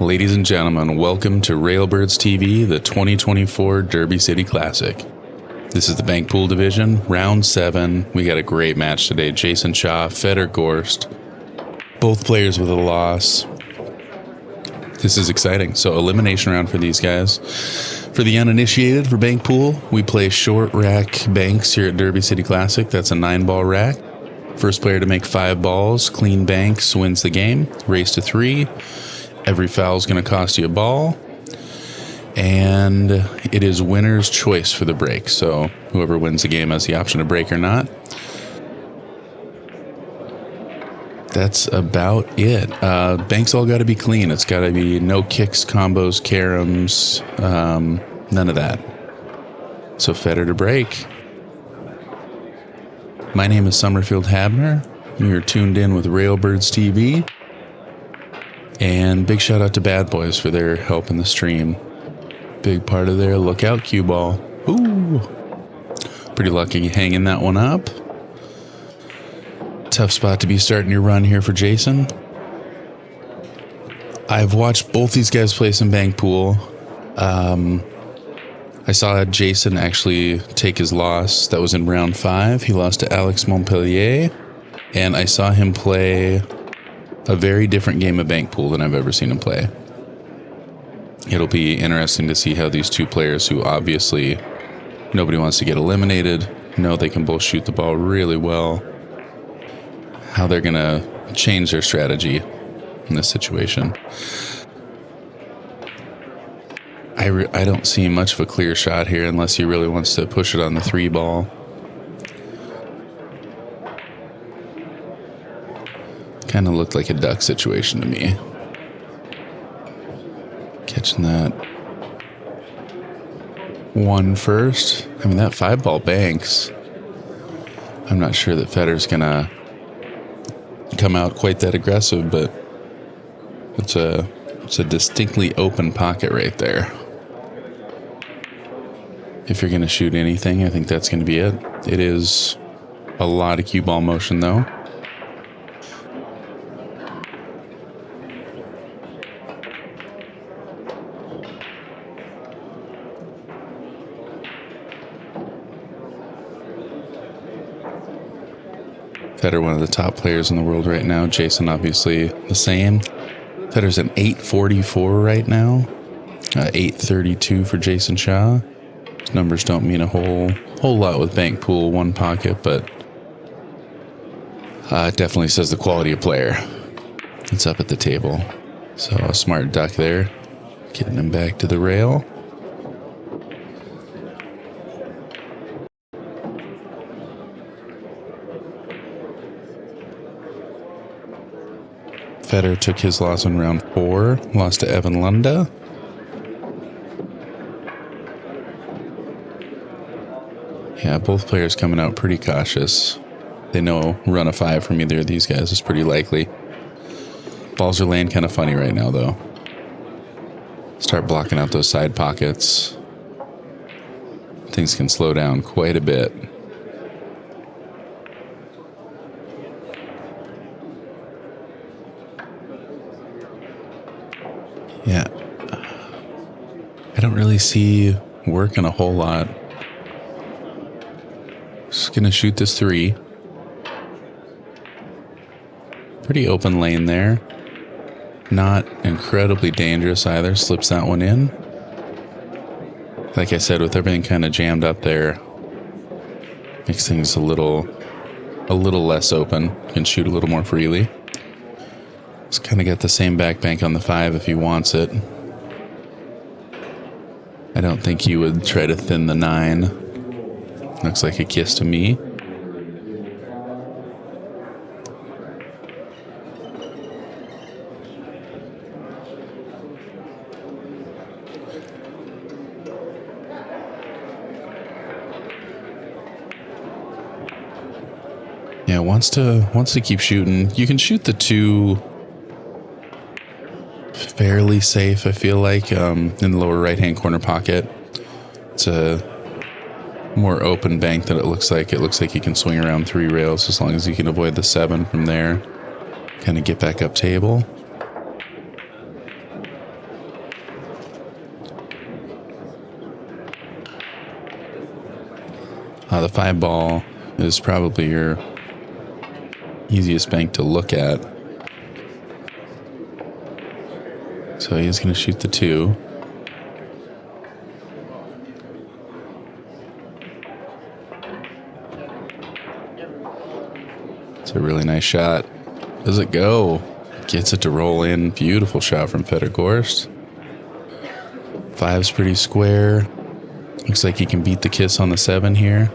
Ladies and gentlemen, welcome to Railbirds TV, the 2024 Derby City Classic. This is the Bank Pool Division, round 7. We got a great match today. Jayson Shaw, Fedor Gorst, both players with a loss. This is exciting. So elimination round for these guys. For the uninitiated, for Bank Pool, we play short rack banks here at Derby City Classic. That's a 9-ball rack. First player to make 5 balls, clean banks, wins the game. Race to 3. Every foul is going to cost you a ball. And it is winner's choice for the break. So whoever wins the game has the option to break or not. That's about it. Banks all got to be clean. It's got to be no kicks, combos, caroms, none of that. So Fedor to break. My name is Somerfield Habener. You're tuned in with Railbirds TV. And big shout out to Bad Boys for their help in the stream. Big part of their lookout cue ball. Ooh. Pretty lucky hanging that one up. Tough spot to be starting your run here for Jayson. I've watched both these guys play some Bank Pool. I saw Jayson actually take his loss. That was in round 5. He lost to Alex Montpellier. And I saw him play a very different game of Bank Pool than I've ever seen him play. It'll be interesting to see how these two players, who obviously nobody wants to get eliminated, know they can both shoot the ball really well, how they're going to change their strategy in this situation. I don't see much of a clear shot here unless he really wants to push it on the 3 ball. Kind of looked like a duck situation to me. Catching that 1 first. I mean, that 5-ball banks. I'm not sure that Fedor's going to come out quite that aggressive, but it's a distinctly open pocket right there. If you're going to shoot anything, I think that's going to be it. It is a lot of cue ball motion, though. Fedor, one of the top players in the world right now. Jayson, obviously, the same. Fedor's an 844 right now. 832 for Jayson Shaw. Those numbers don't mean a whole lot with Bank Pool, 1 pocket, but it definitely says the quality of player. It's up at the table. So a smart duck there. Getting him back to the rail. Fedor took his loss in round 4, lost to Evan Lunda. Yeah, both players coming out pretty cautious. They know run a 5 from either of these guys is pretty likely. Balls are laying kind of funny right now, though. Start blocking out those side pockets. Things can slow down quite a bit. Yeah, I don't really see working a whole lot. Just gonna shoot this 3. Pretty open lane there. Not incredibly dangerous either. Slips that one in. Like I said, with everything kind of jammed up there, makes things a little less open. Can shoot a little more freely. He's kind of got the same back bank on the 5 if he wants it. I don't think he would try to thin the 9. Looks like a kiss to me. Yeah, wants to keep shooting. You can shoot the 2 fairly safe, I feel like, in the lower right-hand corner pocket. It's a more open bank than it looks like. It looks like you can swing around 3 rails as long as you can avoid the 7 from there. Kind of get back up table. The 5 ball is probably your easiest bank to look at. So he's going to shoot the 2. It's a really nice shot. Does it go? Gets it to roll in. Beautiful shot from Fedor Gorst. 5's pretty square. Looks like he can beat the kiss on the 7 here.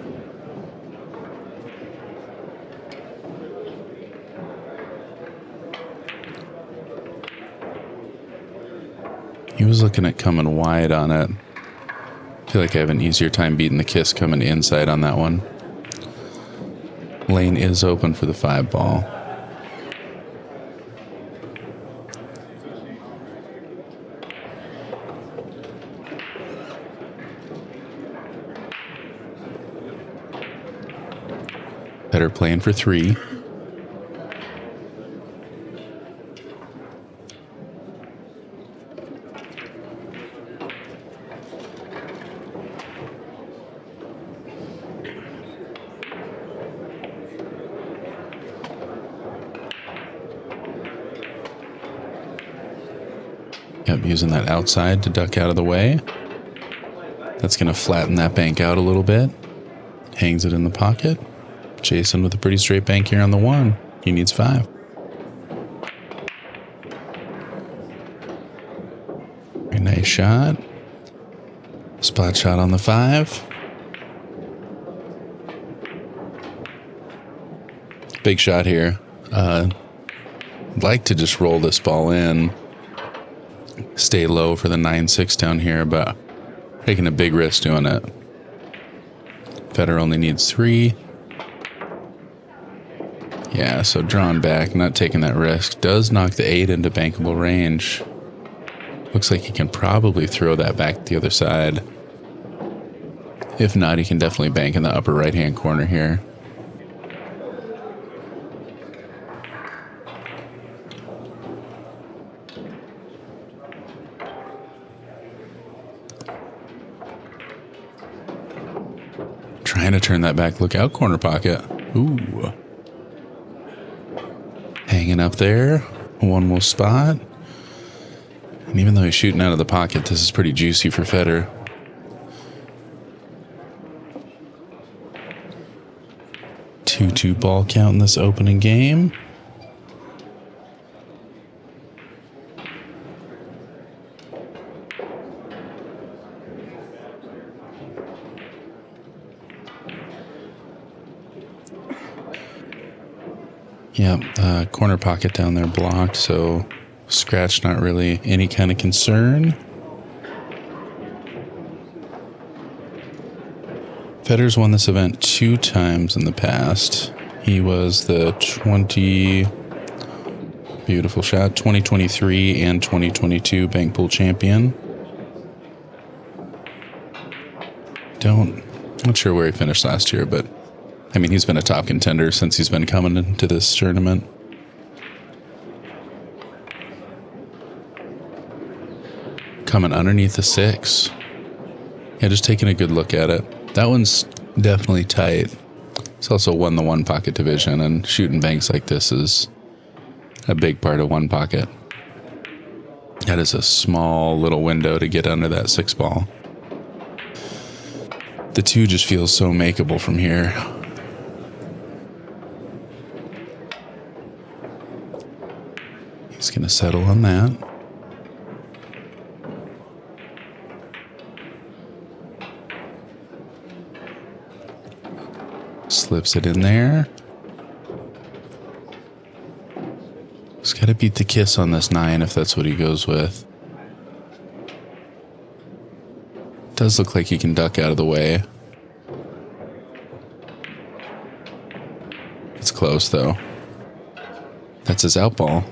He was looking at coming wide on it. I feel like I have an easier time beating the kiss coming inside on that one. Lane is open for the 5 ball. Fedor playing for 3. Yep, using that outside to duck out of the way. That's going to flatten that bank out a little bit. Hangs it in the pocket. Jayson with a pretty straight bank here on the 1. He needs 5. Very nice shot. Spot shot on the 5. Big shot here. I'd like to just roll this ball in. Stay low for the 9-6 down here, but taking a big risk doing it. Fedor only needs 3. Yeah, so drawn back, not taking that risk. Does knock the 8 into bankable range. Looks like he can probably throw that back the other side. If not, he can definitely bank in the upper right-hand corner here. Trying to turn that back. Look out, corner pocket. Ooh. Hanging up there. One more spot. And even though he's shooting out of the pocket, this is pretty juicy for Fedor. Two ball count in this opening game. Yep, corner pocket down there blocked, so scratch not really any kind of concern. Fedor's won this event 2 times in the past. He was the 2023 and 2022 bank pool champion. Not sure where he finished last year, but I mean, he's been a top contender since he's been coming into this tournament. Coming underneath the 6. Yeah, just taking a good look at it. That one's definitely tight. It's also won the 1 pocket division, and shooting banks like this is a big part of 1 pocket. That is a small little window to get under that 6 ball. The 2 just feels so makeable from here. He's going to settle on that. Slips it in there. He's got to beat the kiss on this 9 if that's what he goes with. Does look like he can duck out of the way. It's close though. That's his out ball.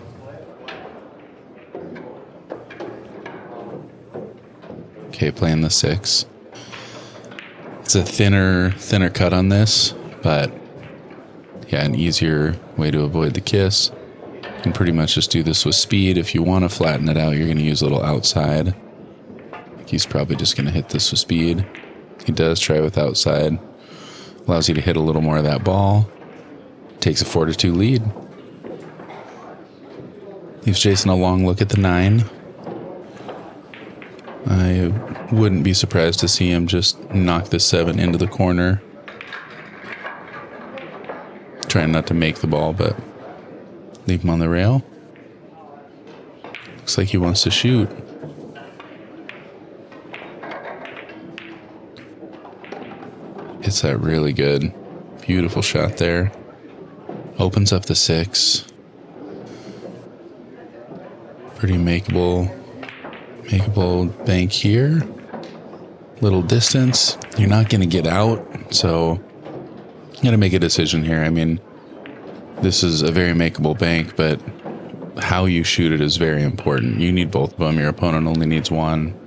Okay, playing the 6. It's a thinner cut on this, but yeah, an easier way to avoid the kiss. You can pretty much just do this with speed. If you want to flatten it out, you're going to use a little outside. He's probably just going to hit this with speed. He does try with outside. Allows you to hit a little more of that ball. Takes a 4-2 lead. Leaves Jayson a long look at the 9. I wouldn't be surprised to see him just knock the 7 into the corner. Trying not to make the ball, but leave him on the rail. Looks like he wants to shoot. It's that really good, beautiful shot there. Opens up the 6. Pretty makeable bank here. Little distance. You're not going to get out, so you got to make a decision here. I mean, this is a very makeable bank, but how you shoot it is very important. You need both of them. Your opponent only needs one.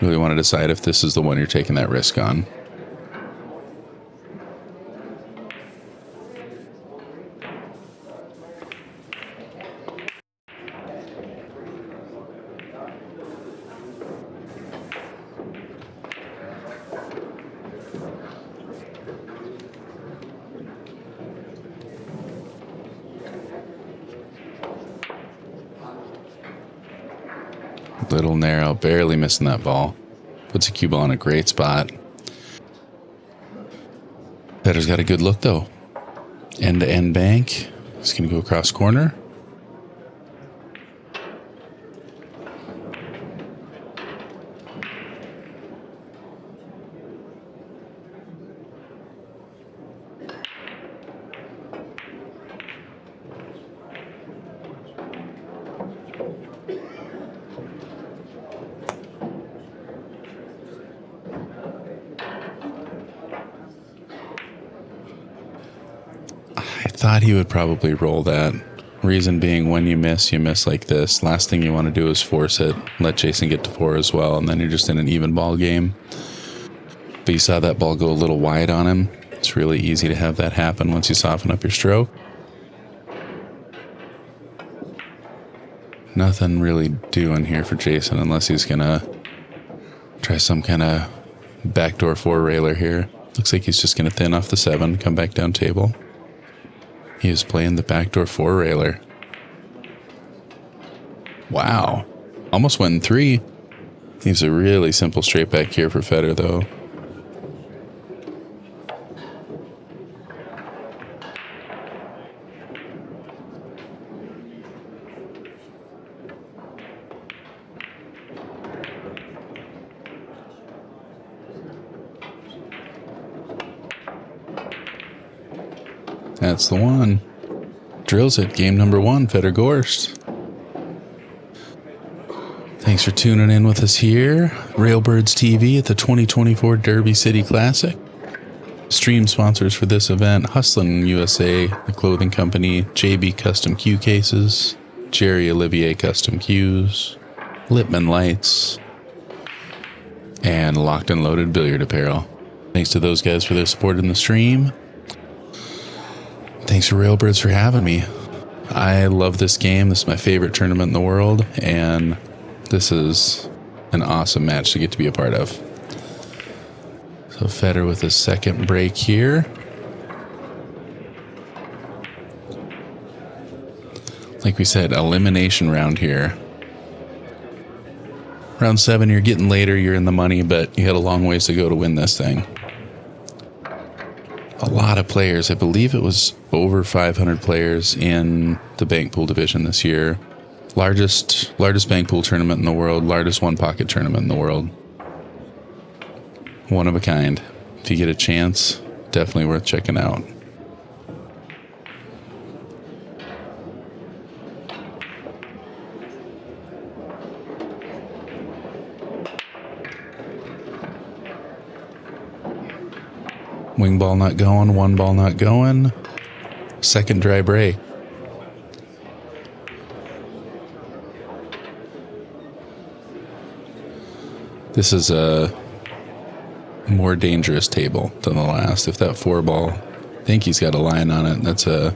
Really want to decide if this is the one you're taking that risk on. Little narrow, barely missing that ball. Puts a cue ball in a great spot. Fedor's got a good look though. End-to-end bank. He's going to go across corner. Thought he would probably roll that. Reason being, when you miss like this. Last thing you want to do is force it. Let Jayson get to 4 as well, and then you're just in an even ball game. But you saw that ball go a little wide on him. It's really easy to have that happen once you soften up your stroke. Nothing really doing here for Jayson unless he's going to try some kind of backdoor 4-railer here. Looks like he's just going to thin off the 7, come back down table. He is playing the backdoor 4-railer. Wow. Almost went in 3. Leaves a really simple straight back here for Fedor, though. That's the one. Drills it. Game number 1, Fedor Gorst. Thanks for tuning in with us here. Railbirds TV at the 2024 Derby City Classic. Stream sponsors for this event: Hustlin' USA, the clothing company, JB Custom Q Cases, Jerry Olivier Custom Cues, Lippmann Lights, and Locked and Loaded Billiard Apparel. Thanks to those guys for their support in the stream. Thanks for Railbirds for having me. I love this game. This is my favorite tournament in the world, and this is an awesome match to get to be a part of. So Fedor with his second break here. Like we said, elimination round here. Round 7, you're getting later, you're in the money, but you had a long ways to go to win this thing. A lot of players. I believe it was over 500 players in the bank pool division this year. Largest bank pool tournament in the world, largest one pocket tournament in the world. One of a kind. If you get a chance, definitely worth checking out. Wing ball not going, one ball not going. Second dry break. This is a more dangerous table than the last. If that 4 ball, I think he's got a line on it. That's a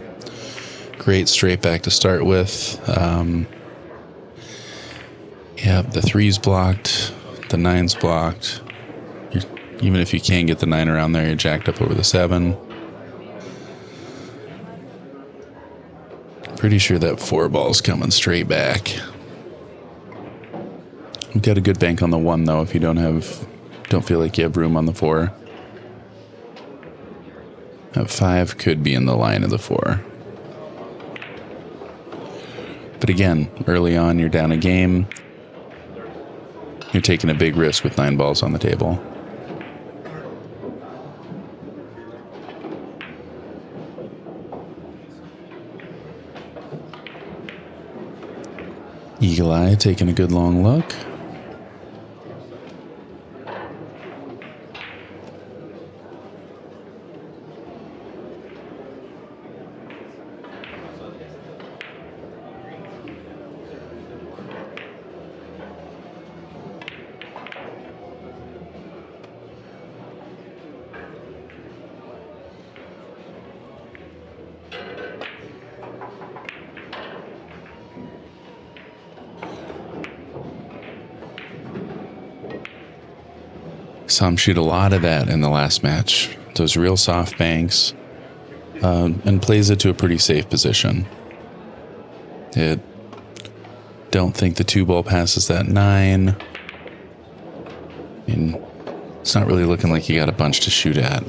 great straight back to start with. Yeah, the 3's blocked, the 9's blocked. You're Even if you can't get the 9 around there, you're jacked up over the 7. Pretty sure that 4 ball's coming straight back. We've got a good bank on the 1 though if you don't feel like you have room on the 4. That 5 could be in the line of the 4. But again, early on you're down a game. You're taking a big risk with 9 balls on the table. Eagle Eye taking a good long look. Saw him shoot a lot of that in the last match. Those real soft banks. And plays it to a pretty safe position. Don't think the 2 ball passes that 9. I mean, it's not really looking like you got a bunch to shoot at.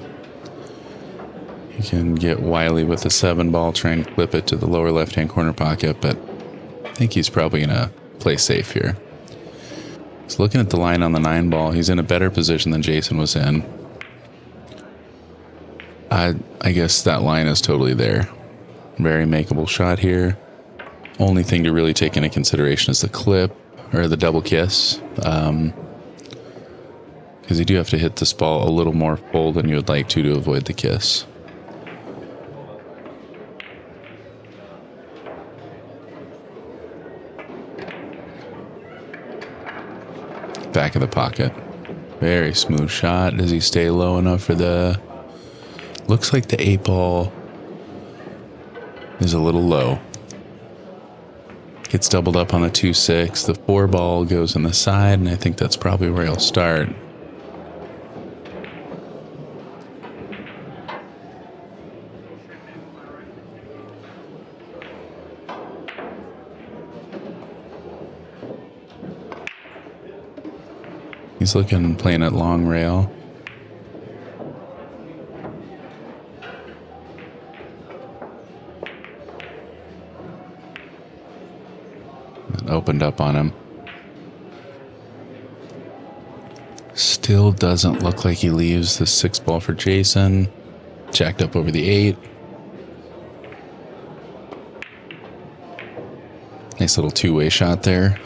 You can get wily with the 7 ball, try and clip it to the lower left-hand corner pocket, but I think he's probably going to play safe here. So looking at the line on the 9 ball, he's in a better position than Jayson was in. I guess that line is totally there. Very makeable shot here. Only thing to really take into consideration is the clip, or the double kiss. Because you do have to hit this ball a little more full than you would like to avoid the kiss. Back of the pocket. Very smooth shot. Does he stay low enough for the... Looks like the 8 ball is a little low. Gets doubled up on the 2-6. The 4 ball goes in the side, and I think that's probably where he'll start. He's playing at long rail. And opened up on him. Still doesn't look like he leaves the 6 ball for Jayson. Jacked up over the 8. Nice little 2-way shot there.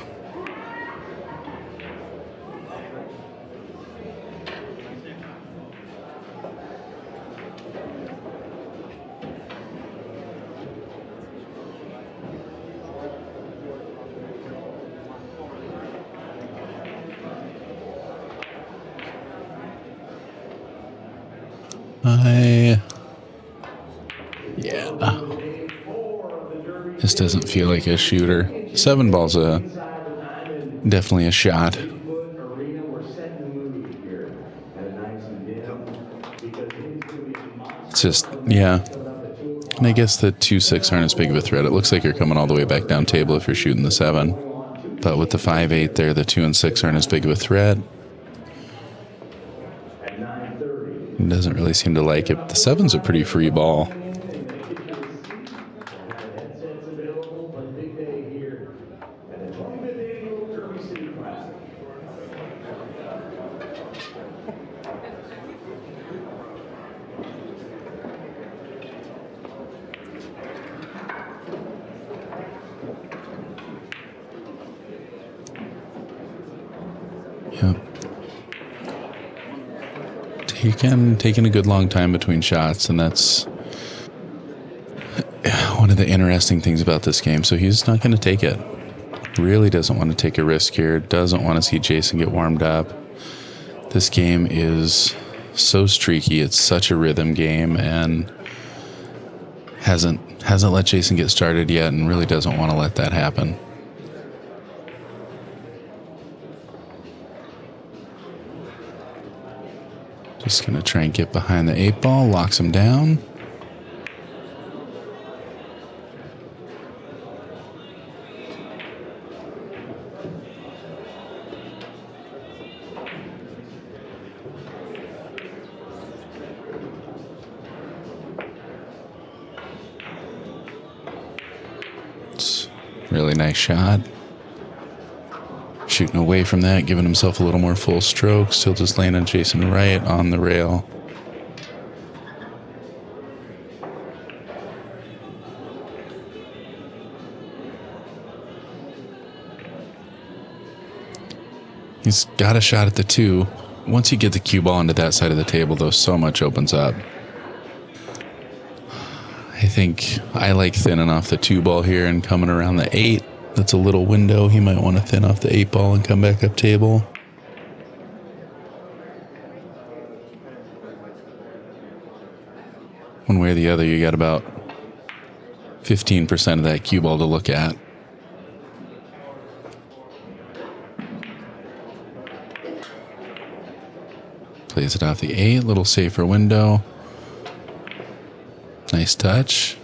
Yeah. This doesn't feel like a shooter. 7 ball's definitely a shot. It's just, yeah. And I guess the 2-6 aren't as big of a threat. It looks like you're coming all the way back down table if you're shooting the 7. But with the 5-8 there, the 2 and 6 aren't as big of a threat. It doesn't really seem to like it. The 7's a pretty free ball. Yep. Taking a good long time between shots, and that's one of the interesting things about this game. So he's not going to take it. Really doesn't want to take a risk here. Doesn't want to see Jayson get warmed up. This game is so streaky. It's such a rhythm game, and hasn't let Jayson get started yet, and really doesn't want to let that happen. Just going to try and get behind the 8-ball, locks him down. Really nice shot. Shooting away from that, giving himself a little more full stroke. Still just laying on Jayson right on the rail. He's got a shot at the 2. Once you get the cue ball into that side of the table, though, so much opens up. I think I like thinning off the 2 ball here and coming around the 8. That's a little window. He might want to thin off the 8 ball and come back up table. One way or the other, you got about 15% of that cue ball to look at. Plays it off the 8, little safer window. Nice touch.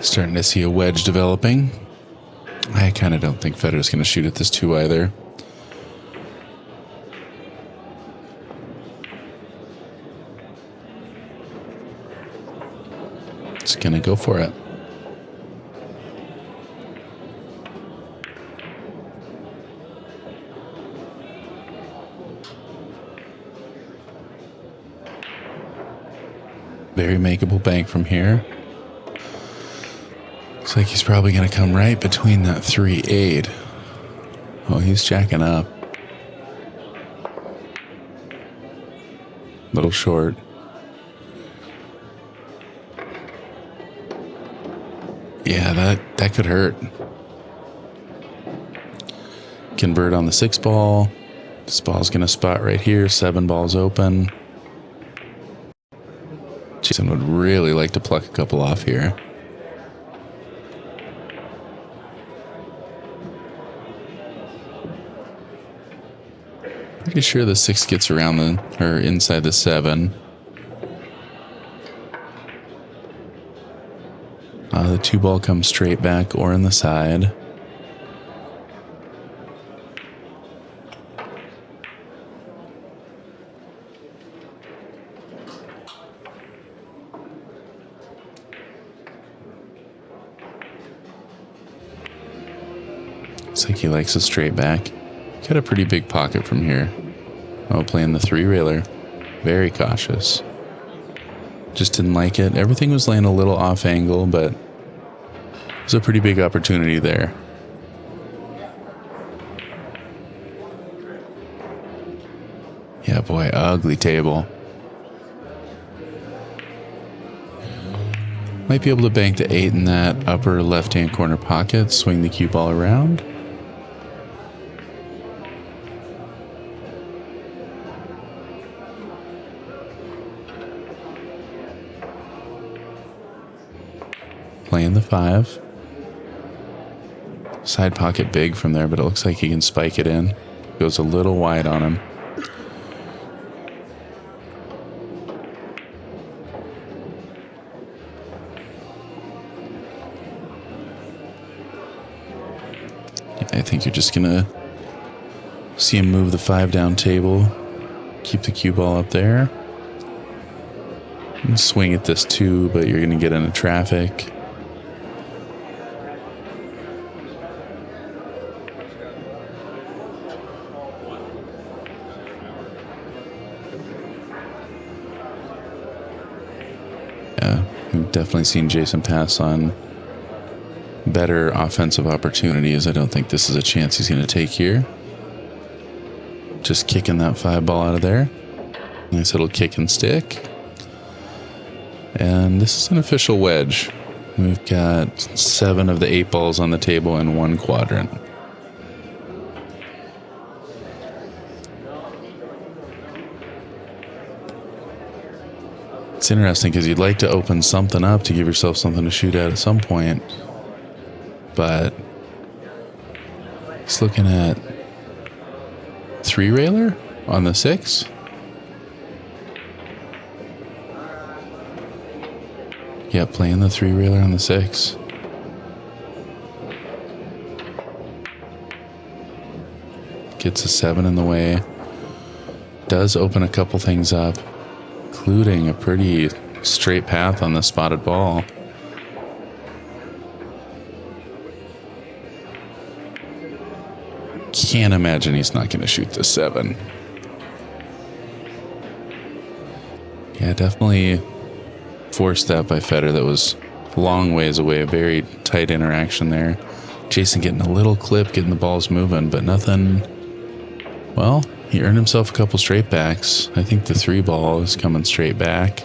Starting to see a wedge developing. I kind of don't think Fedor's going to shoot at this 2 either. It's going to go for it. Very makeable bank from here. Looks like he's probably going to come right between that 3-8. Oh, he's jacking up. Little short. Yeah, that could hurt. Convert on the 6 ball. This ball's going to spot right here. 7 balls open. Jayson would really like to pluck a couple off here. Pretty sure the 6 gets around inside the 7. The 2 ball comes straight back or in the side. Looks like he likes a straight back. Got a pretty big pocket from here. Oh, playing the 3-railer. Very cautious. Just didn't like it. Everything was laying a little off angle, but there's a pretty big opportunity there. Yeah, boy, ugly table. Might be able to bank the 8 in that upper left-hand corner pocket, swing the cue ball around. Playing the 5. Side pocket big from there, but it looks like he can spike it in. Goes a little wide on him. I think you're just gonna see him move the 5 down table. Keep the cue ball up there. And swing at this 2, but you're gonna get into traffic. We've definitely seen Jayson pass on better offensive opportunities. I don't think this is a chance he's going to take here. Just kicking that 5 ball out of there. Nice little kick and stick. And this is an official wedge. We've got 7 of the 8 balls on the table in one quadrant. It's interesting because you'd like to open something up to give yourself something to shoot at some point. But it's looking at three railer on the 6. Yeah, playing the three railer on the 6. Gets a 7 in the way. Does open a couple things up, including a pretty straight path on the spotted ball. Can't imagine he's not going to shoot the 7. Yeah, definitely forced that by Fedor. That was a long ways away. A very tight interaction there. Jayson getting a little clip, getting the balls moving, but nothing. Well, he earned himself a couple straight backs. I think the 3 ball is coming straight back.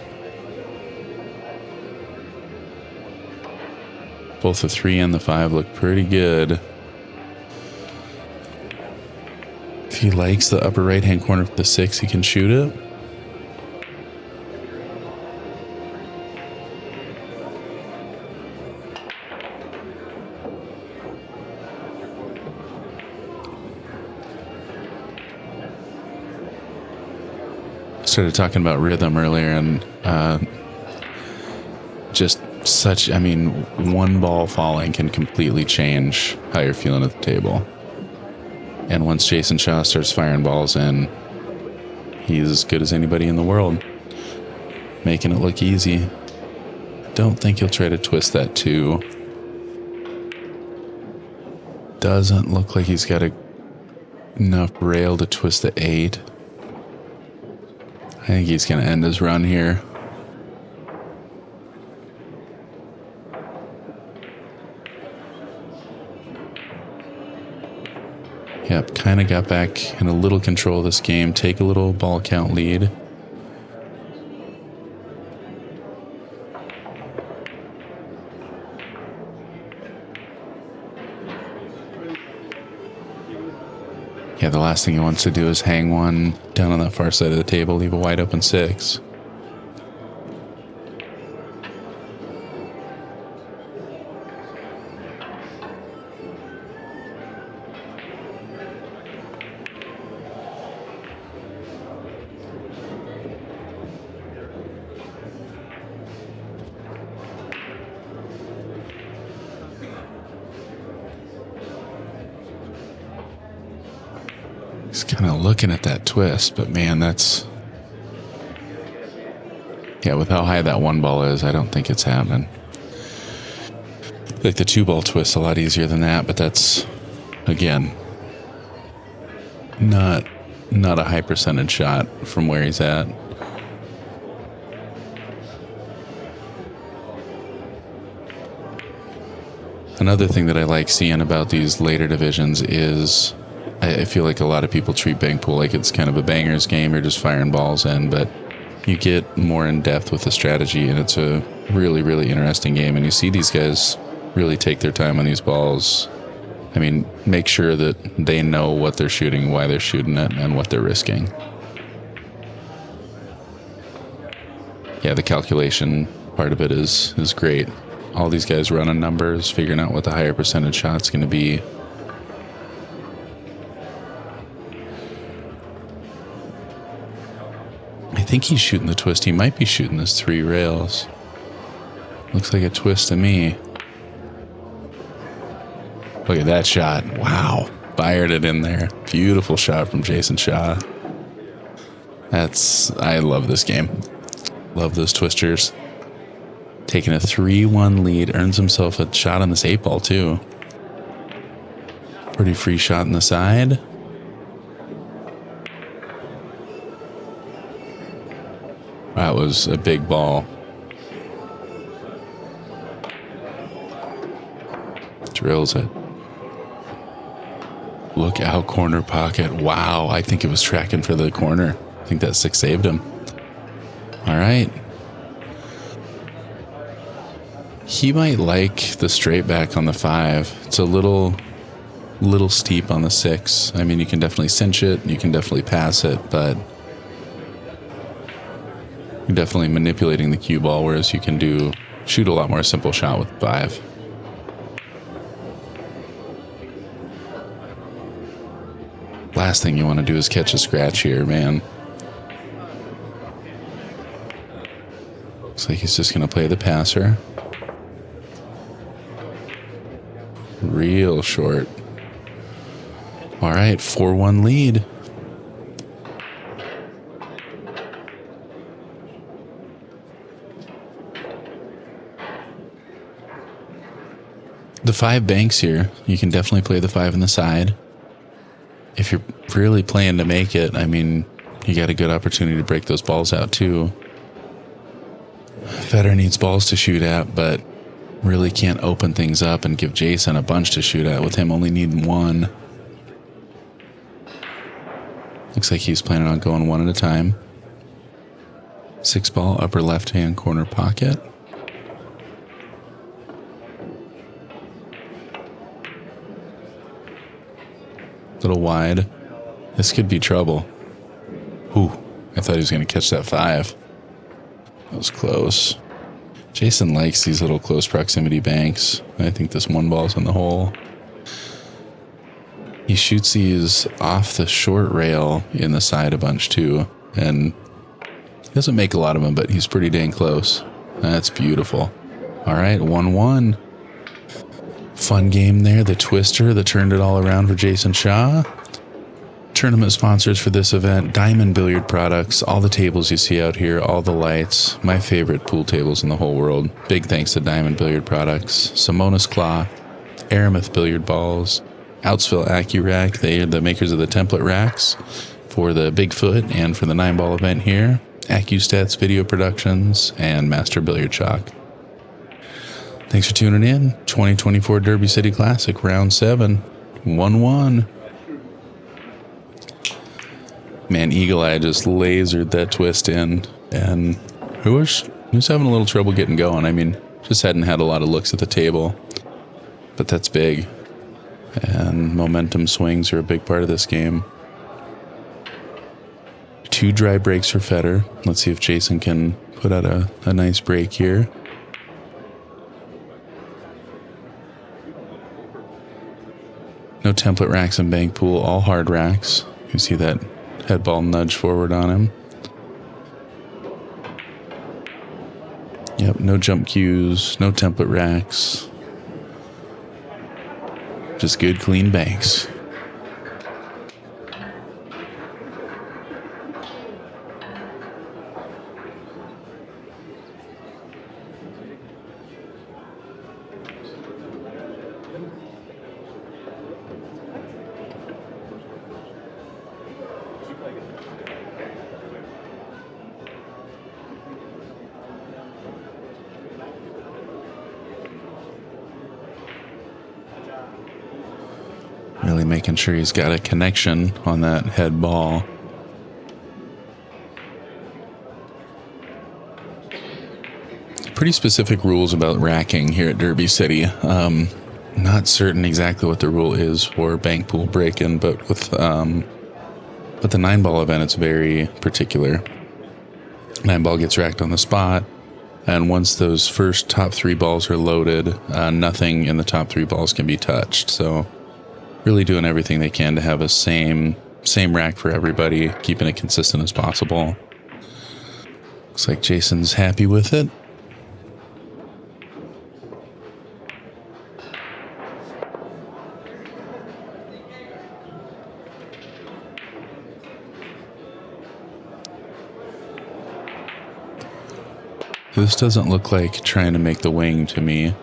Both the 3 and the 5 look pretty good. If he likes the upper right-hand corner of the 6, he can shoot it. Started talking about rhythm earlier, and just such, I mean, one ball falling can completely change how you're feeling at the table. And once Jayson Shaw starts firing balls in, he's as good as anybody in the world, making it look easy. Don't think he'll try to twist that 2. Doesn't look like he's got enough rail to twist the 8. I think he's going to end his run here. Yep, kind of got back in a little control of this game. Take a little ball count lead. Yeah, the last thing he wants to do is hang one down on that far side of the table, leave a wide open 6. He's kind of looking at that twist, but man, that's... Yeah, with how high that 1 ball is, I don't think it's happening. Like the 2 ball twist, a lot easier than that, but that's, again, not a high percentage shot from where he's at. Another thing that I like seeing about these later divisions is I feel like a lot of people treat bank pool like it's kind of a bangers game. You're just firing balls in, but you get more in depth with the strategy, and it's a really, really interesting game. And you see these guys really take their time on these balls. I mean, make sure that they know what they're shooting, why they're shooting it, and what they're risking. Yeah, the calculation part of it is great. All these guys running numbers, figuring out what the higher percentage shot's going to be. I think he's shooting the twist. He might be shooting this 3 rails. Looks like a twist to me. Look at that shot. Wow. Fired it in there. Beautiful shot from Jayson Shaw. I love this game. Love those twisters. Taking a 3-1 lead. Earns himself a shot on this 8 ball too. Pretty free shot on the side. That was a big ball. Drills it. Look out, corner pocket. Wow, I think it was tracking for the corner. I think that 6 saved him. All right. He might like the straight back on the 5. It's a little steep on the 6. I mean, you can definitely cinch it. You can definitely pass it, but you're definitely manipulating the cue ball, whereas you can shoot a lot more simple shot with 5. last thing you want to do is catch a scratch here, man. Looks like he's just going to play the passer. Real short. All right, 4-1 lead. The 5 banks here. You can definitely play the 5 on the side. If you're really playing to make it, I mean, you got a good opportunity to break those balls out too. Fedor needs balls to shoot at, but really can't open things up and give Jayson a bunch to shoot at with him only needing 1. Looks like he's planning on going 1 at a time. 6 ball, upper left-hand corner pocket. Little wide. This could be trouble. Ooh, I thought he was going to catch that 5. That was close. Jayson likes these little close proximity banks. I think this 1 ball's in the hole. He shoots these off the short rail in the side a bunch too. And he doesn't make a lot of them, but he's pretty dang close. That's beautiful. All right, 1-1. Fun game there. The twister that turned it all around for Jayson Shaw. Tournament sponsors for this event: Diamond Billiard Products. All the tables you see out here, all the lights. My favorite pool tables in the whole world. Big thanks to Diamond Billiard Products. Simonis Cloth, Aramith Billiard Balls, Outsville AccuRack. They are the makers of the template racks for the Bigfoot and for the 9-ball event here. AccuStats Video Productions and Master Billiard Chalk. Thanks for tuning in. 2024 Derby City Classic, round 7, 1-1. Man, Eagle Eye just lasered that twist in, and he was having a little trouble getting going. I mean, just hadn't had a lot of looks at the table, but that's big. And momentum swings are a big part of this game. 2 dry breaks for Fedor. Let's see if Jayson can put out a nice break here. No template racks in bank pool, all hard racks. You see that head ball nudge forward on him. Yep, no jump cues, no template racks. Just good, clean banks. Really making sure he's got a connection on that head ball. Pretty specific rules about racking here at Derby City. Not certain exactly what the rule is for bank pool break-in, but with the 9-ball event, it's very particular. 9-ball gets racked on the spot, and once those first top 3 balls are loaded, nothing in the top 3 balls can be touched. So really doing everything they can to have a same rack for everybody, keeping it consistent as possible. Looks like Jayson's happy with it. This doesn't look like trying to make the wing to me.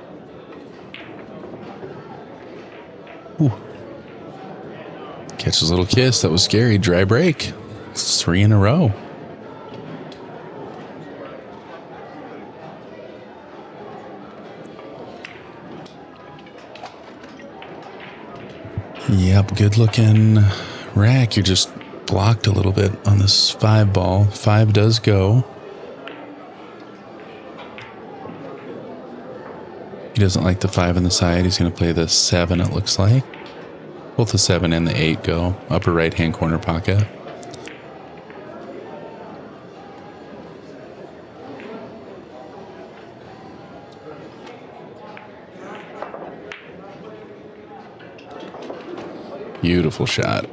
Ooh. Catches a little kiss. That was scary. Dry break. It's 3 in a row. Yep, good looking rack. You're just blocked a little bit on this 5 ball. 5 does go. He doesn't like the 5 on the side. He's going to play the 7, it looks like. Both the 7 and the 8 go. Upper right-hand corner pocket. Beautiful shot.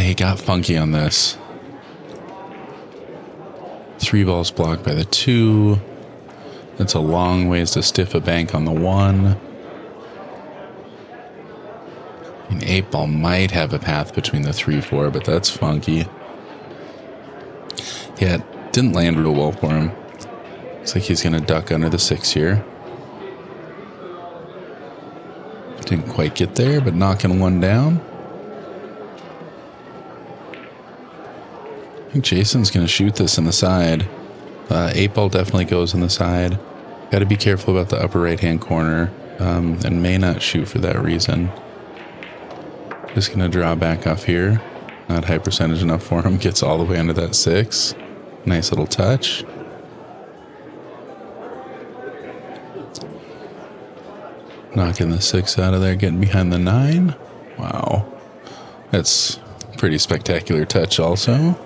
he got funky on this. 3 balls blocked by the 2. That's a long ways to stiff a bank on the 1. An 8 ball might have a path between the 3-4, but that's funky. Yeah, it didn't land real well for him. Looks like he's going to duck under the 6 here. Didn't quite get there, but knocking 1 down. I think Jayson's going to shoot this in the side. 8 ball definitely goes in the side. Got to be careful about the upper right-hand corner, and may not shoot for that reason. Just going to draw back off here. Not high percentage enough for him. Gets all the way under that 6. Nice little touch. Knocking the 6 out of there, getting behind the 9. Wow. That's a pretty spectacular touch also.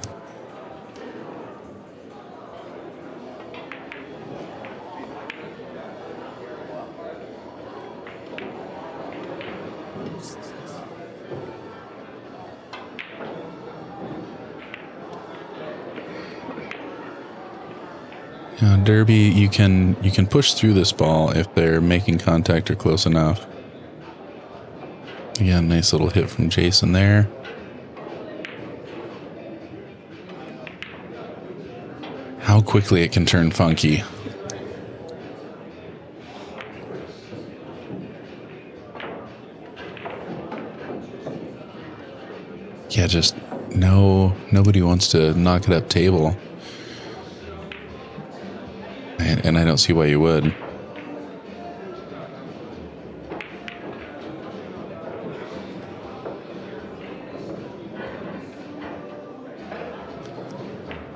Derby, you can push through this ball if they're making contact or close enough. Again, nice little hit from Jayson there. How quickly it can turn funky. Yeah, just nobody wants to knock it up table. And I don't see why you would.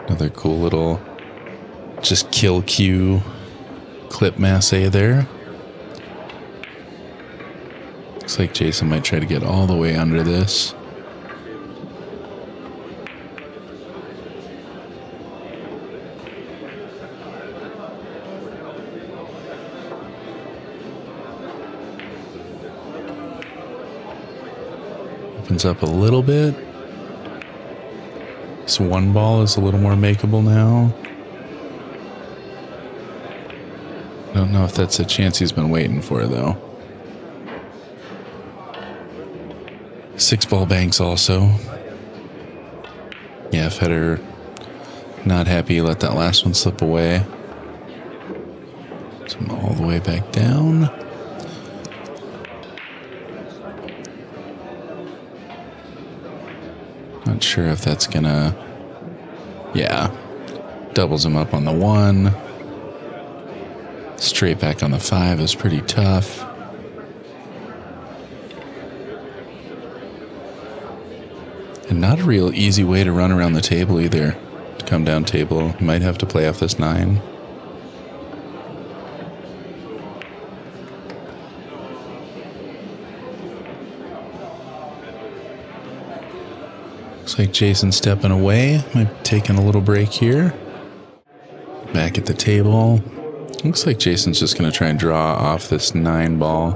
Another cool little just kill cue clip masse there. Looks like Jayson might try to get all the way under this. Opens up a little bit. This 1 ball is a little more makeable now. Don't know if that's a chance he's been waiting for, though. 6 ball banks also. Yeah, Fedor not happy he let that last one slip away. So I'm all the way back down. Not sure if that's gonna... Yeah. Doubles him up on the 1. Straight back on the 5 is pretty tough. And not a real easy way to run around the table either. To come down table, you might have to play off this 9. Looks like Jayson stepping away. Might be taking a little break here. Back at the table. Looks like Jayson's just going to try and draw off this 9 ball.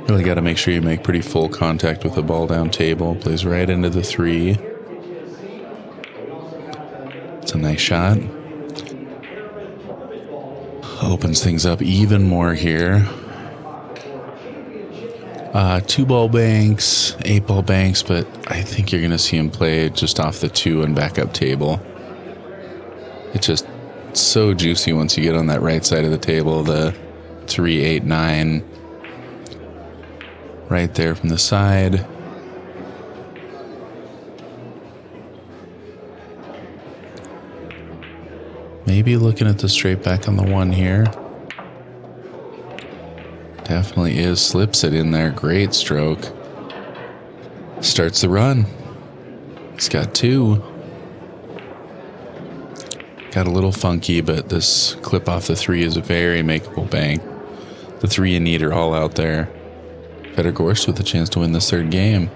Really got to make sure you make pretty full contact with the ball down table. Plays right into the 3. It's a nice shot. Opens things up even more here. 2 ball banks, 8 ball banks, but I think you're going to see him play just off the 2 and back up table. It's just so juicy once you get on that right side of the table. The 3, 8, 9 right there from the side. Maybe looking at the straight back on the 1 here. Definitely is. Slips it in there. Great stroke. Starts the run. He's got 2. Got a little funky, but this clip off the 3 is a very makeable bank. The 3 you need are all out there. Fedor Gorst with a chance to win this 3rd game.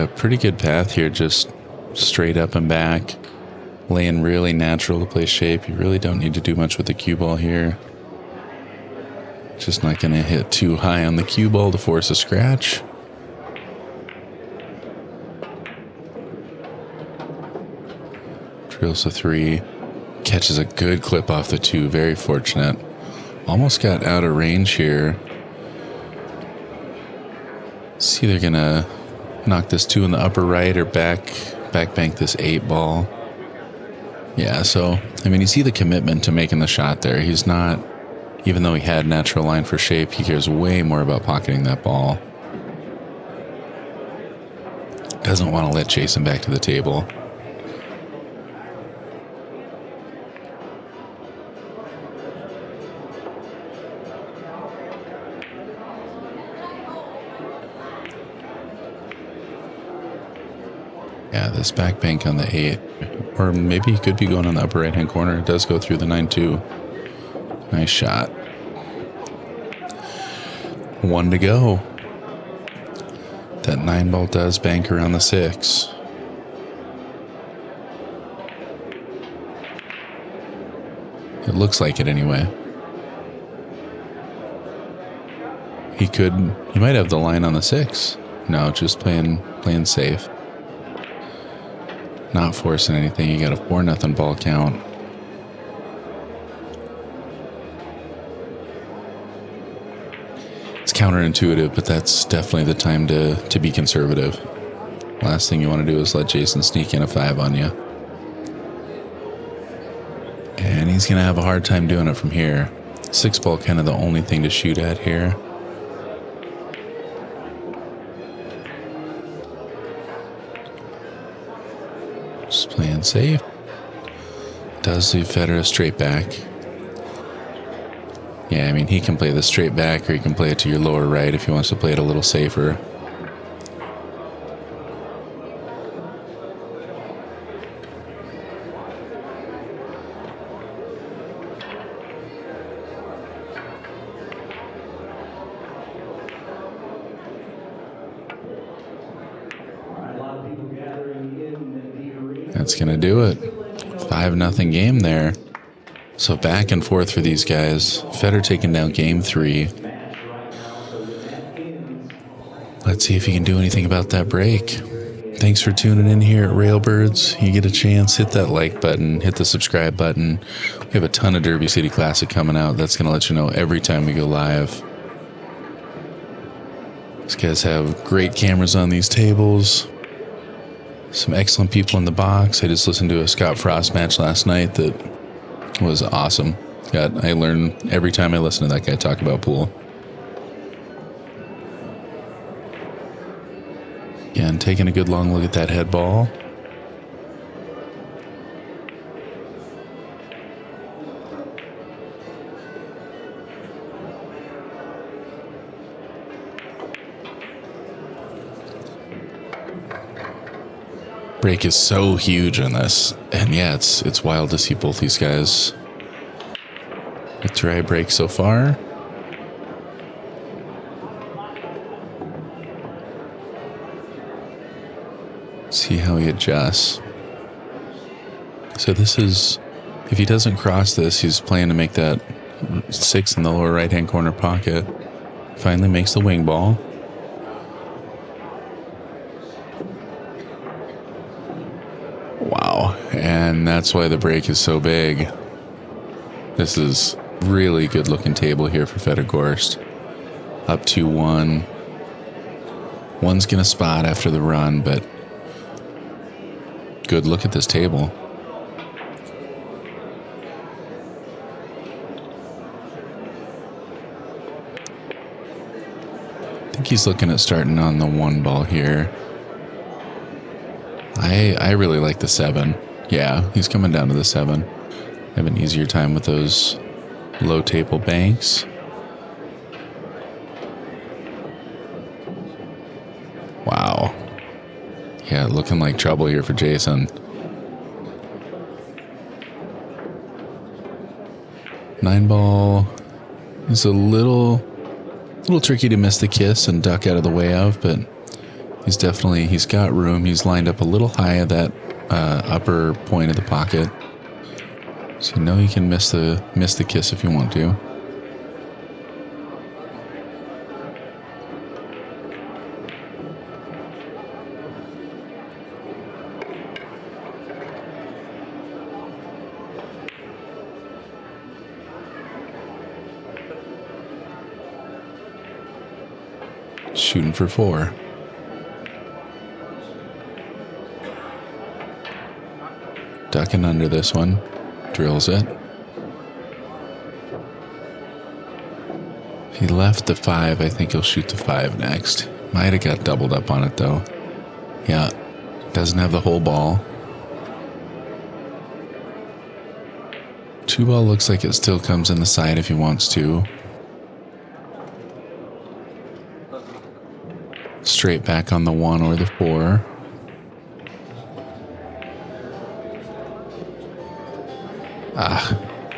a pretty good path here, just straight up and back, laying really natural to play shape. You really don't need to do much with the cue ball here. Just not going to hit too high on the cue ball to force a scratch. Drills a 3, catches a good clip off the 2, very fortunate. Almost got out of range here. See, they're gonna knock this 2 in the upper right or back bank this 8 ball. Yeah, so I mean, you see the commitment to making the shot there. He's not, even though he had natural line for shape, he cares way more about pocketing that ball. Doesn't want to let Jayson back to the table. Yeah, this back bank on the 8. Or maybe he could be going on the upper right-hand corner. It does go through the 9-2. Nice shot. 1 to go. That 9 ball does bank around the 6. It looks like it anyway. He might have the line on the 6. No, just playing safe. Not forcing anything. You got a 4-0 ball count. It's counterintuitive, but that's definitely the time to be conservative. Last thing you want to do is let Jayson sneak in a 5 on you. And he's going to have a hard time doing it from here. 6 ball kind of the only thing to shoot at here. Just playing safe. Does leave Fedor a straight back. Yeah, I mean, he can play the straight back, or he can play it to your lower right if he wants to play it a little safer. That's going to do it. 5-0 game there. So back and forth for these guys. Fedor taking down game 3. Let's see if he can do anything about that break. Thanks for tuning in here at Railbirds. You get a chance, hit that like button, hit the subscribe button. We have a ton of Derby City Classic coming out. That's going to let you know every time we go live. These guys have great cameras on these tables. Some excellent people in the box. I just listened to a Scott Frost match last night that was awesome. I learn every time I listen to that guy talk about pool. Again, taking a good long look at that head ball. Break is so huge on this, and yeah, it's wild to see both these guys with dry break so far. See how he adjusts. So this is, if he doesn't cross this, he's playing to make that 6 in the lower right hand corner pocket. Finally makes the wing ball. Wow, and that's why the break is so big. This is really good looking table here for Fedor Gorst. Up 2-1. One's gonna spot after the run, but good look at this table. I think he's looking at starting on the 1 ball here. I really like the 7. Yeah, he's coming down to the 7. Have an easier time with those low table banks. Wow. Yeah, looking like trouble here for Jayson. 9 ball is a little tricky to miss the kiss and duck out of the way of, but He's got room. He's lined up a little high at that upper point of the pocket. So you know you can miss the kiss if you want to. Shooting for 4. Ducking under this one. Drills it. If he left the 5, I think he'll shoot the 5 next. Might have got doubled up on it though. Yeah. Doesn't have the whole ball. 2 ball looks like it still comes in the side if he wants to. Straight back on the 1 or the 4.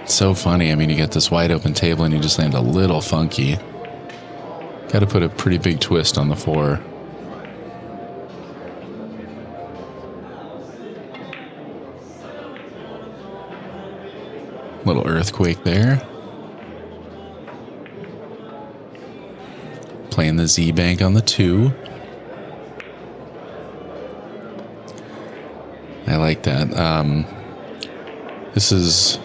So funny. I mean, you get this wide open table and you just land a little funky. Got to put a pretty big twist on the 4. Little earthquake there. Playing the Z bank on the 2. I like that. This is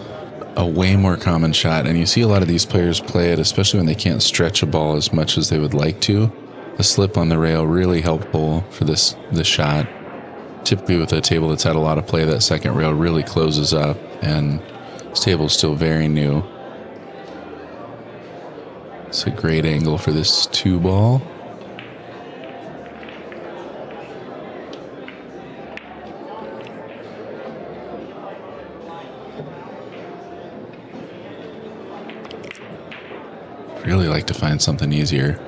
a way more common shot, and you see a lot of these players play it, especially when they can't stretch a ball as much as they would like to. The slip on the rail really helpful for this shot. Typically with a table that's had a lot of play, that second rail really closes up, and this table is still very new. It's a great angle for this 2 ball. Really like to find something easier.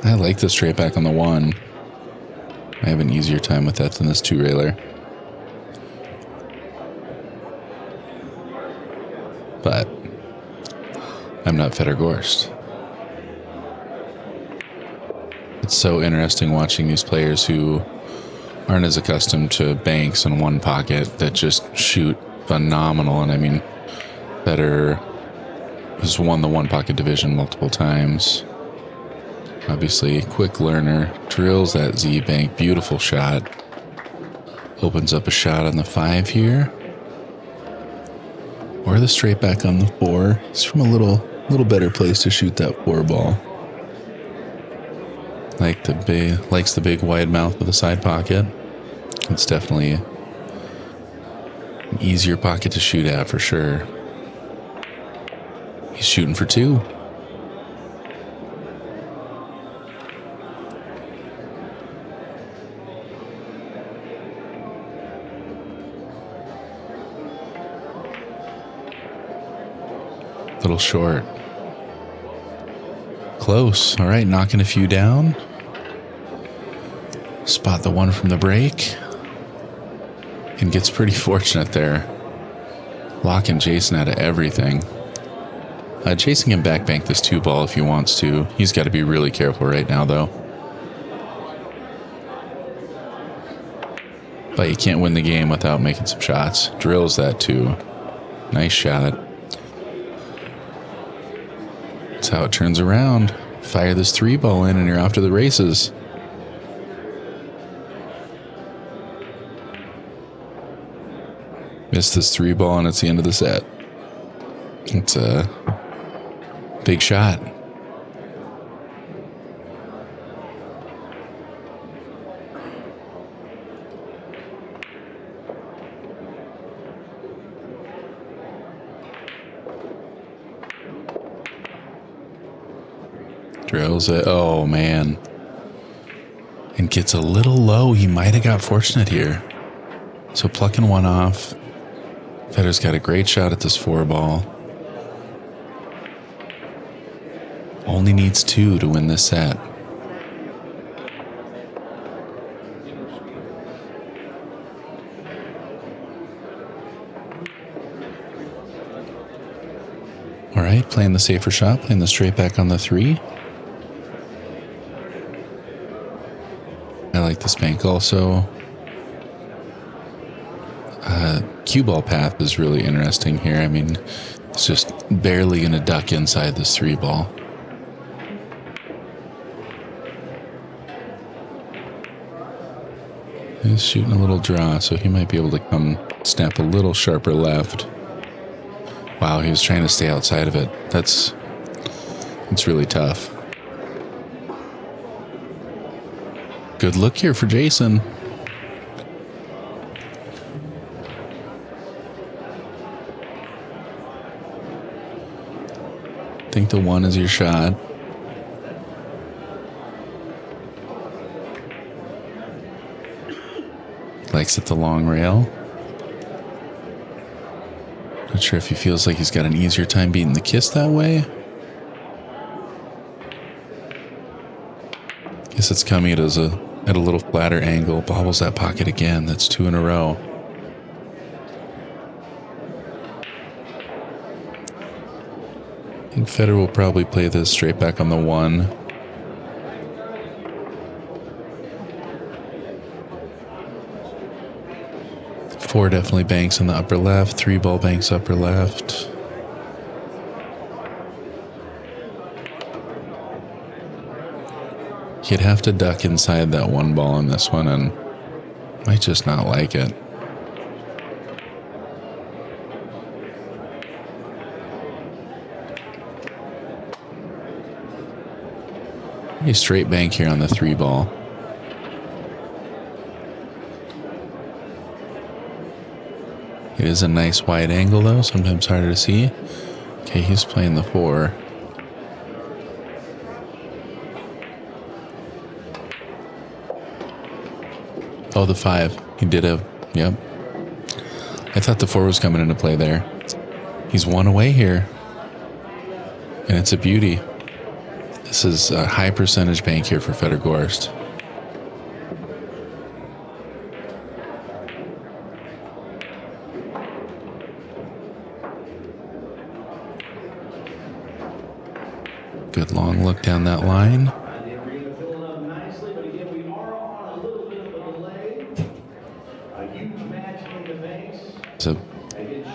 I like the straight back on the 1. I have an easier time with that than this 2-railer. But I'm not Fedor Gorst. It's so interesting watching these players who aren't as accustomed to banks in one pocket that just shoot phenomenal. And I mean, Fedor has won the one pocket division multiple times. Obviously, quick learner, drills that Z bank, beautiful shot. Opens up a shot on the 5 here. Or the straight back on the 4. It's from a little better place to shoot that 4 ball. Likes the big wide mouth with the side pocket. It's definitely an easier pocket to shoot at for sure. He's shooting for 2. Little short. Close. All right, knocking a few down. Spot the 1 from the break. And gets pretty fortunate there. Locking Jayson out of everything. Jayson can backbank this 2 ball if he wants to. He's got to be really careful right now, though. But you can't win the game without making some shots. Drills that 2. Nice shot. That's how it turns around. Fire this 3 ball in and you're off to the races. Missed this 3 ball and it's the end of the set. It's a big shot. Drills it. Oh, man. And gets a little low. He might have got fortunate here. So plucking 1 off. Fedor's got a great shot at this 4 ball. Only needs 2 to win this set. All right, playing the safer shot, playing the straight back on the 3. I like this bank also. Cue ball path is really interesting here. I mean, it's just barely going to duck inside this 3 ball. He's shooting a little draw, so he might be able to come snap a little sharper left. Wow, he was trying to stay outside of it. It's really tough. Good look here for Jayson. I think the 1 is your shot. Likes it the long rail. Not sure if he feels like he's got an easier time beating the kiss that way. Guess it's coming at a little flatter angle. Bobbles that pocket again. That's 2 in a row. I think Fedor will probably play this straight back on the 1. Four definitely banks in the upper left. 3 ball banks upper left. He'd have to duck inside that 1 ball in this one and might just not like it. A straight bank here on the 3 ball. It is a nice wide angle though, sometimes harder to see. Okay, he's playing the 4. Oh, the 5. He did yep. I thought the 4 was coming into play there. He's 1 away here. And it's a beauty. This is a high percentage bank here for Fedor Gorst. Good long look down that line. It's a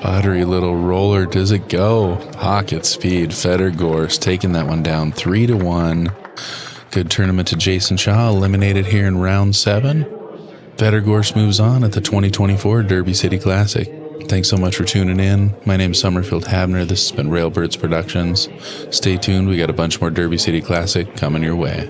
buttery little roller. Does it go? Pocket speed. Fedor Gorst taking that one down 3-1. Good tournament to Jayson Shaw. Eliminated here in round 7. Fedor Gorst moves on at the 2024 Derby City Classic. Thanks so much for tuning in. My name is Somerfield Habener. This has been Railbirds Productions. Stay tuned. We got a bunch more Derby City Classic coming your way.